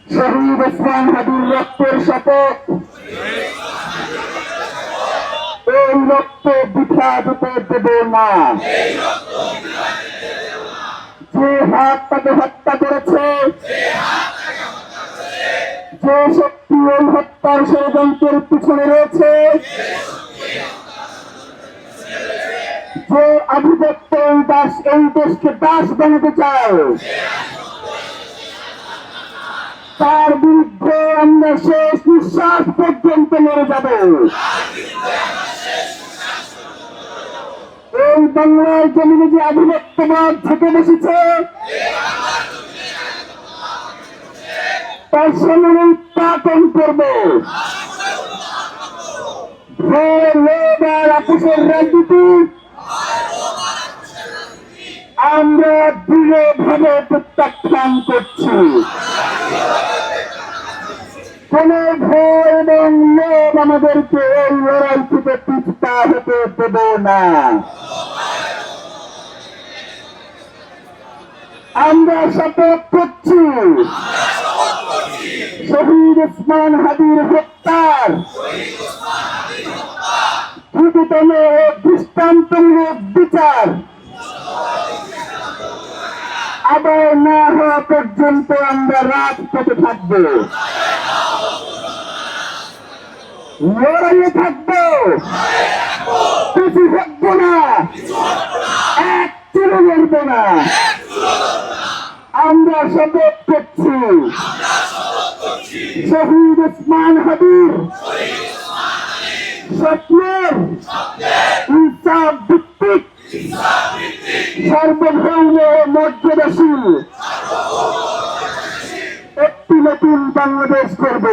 শহীদ ওসমান হাদির রক্তের শপথ, এই রক্ত বৃথা যেতে দেব না। যে হাত তাকে হত্যা করেছে, যে শক্তি এই হত্যার ষড়যন্ত্রের পিছনে রয়েছে, যে আধিপত্য এই দেশকে দাস বানাতে চায়, তার বিরুদ্ধে আমরা শেষ নিঃশ্বাস পর্যন্ত লড়ে যাব। এই বাংলার জমিনে যে আধিপত্যবাদ থেকে বসেছে, তার সামনে উৎপাদন করব। ভয়, লোভ আর আপোষের রাজনীতি আমরা দৃঢ়ভাবে প্রত্যাখ্যান করছি। কোন ভয় এবং লোভ আমাদেরকে এই লড়াই থেকে পিছপা হতে দেব না। আমরা শপথ করছি শহীদ ওসমান হাদির হত্যার দ্রুততম ও দৃষ্টান্তমূলক বিচার আবার না হওয়া পর্যন্ত আমরা রাজপথে থাকব, লড়াইয়ে থাকবো, কিছু থাকবো না, এক চুলো লড়ব না। আমরা শপথ করছি শহীদ ওসমান হাদির স্বপ্নের ইনসাফ ভিত্তিক সর্বভৌম মর্যাদাশীল একটি নতুন বাংলাদেশ করব,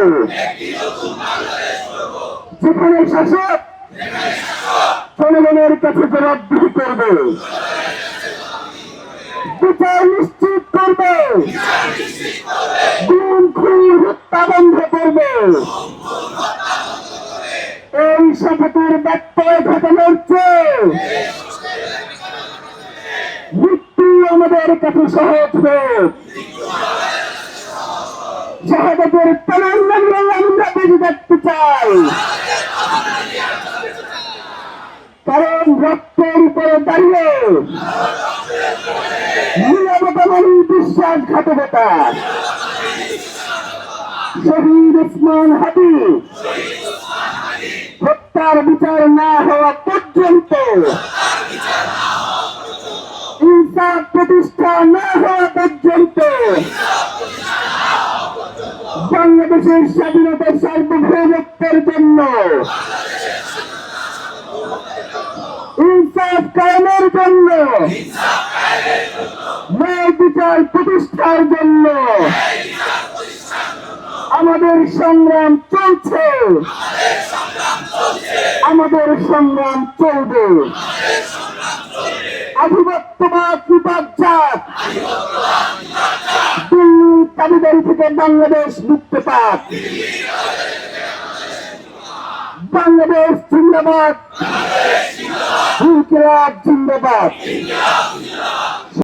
যেখানে শাসক জনগণের কাছে জবাবদিহি করবে, বিচার নিশ্চিত করবে, গুম খুন হত্যা বন্ধ করবে। এই শপথের ব্যত্যয় ঘটানোর চেয়ে মৃত্যু আমাদের কাছে সহজ হোক। শাহাদাতের তামান্না নিয়ে আমরা বেঁচে থাকতে চাই, কারণ রক্তের উপরে দাঁড়িয়ে নীরবতা মানে বিশ্বাসঘাতকতা। শহীদ ওসমান হাদি হত্যার বিচার না হওয়া পর্যন্ত, ইনসাফ প্রতিষ্ঠা না হওয়া পর্যন্ত বাংলাদেশের স্বাধীনতা সার্বভৌমত্বের জন্য, ইনসাফ কায়েমের জন্য, ন্যায় বিচার প্রতিষ্ঠার জন্য আমাদের সংগ্রাম চলছে, আমাদের সংগ্রাম চলবে। আধিপত্যবাদ বিপজ্জাত, দিল্লির তাবিদারি থেকে বাংলাদেশ মুক্তি পাক। বাংলাদেশ জিন্দাবাদ, ইনকিলাব জিন্দাবাদ।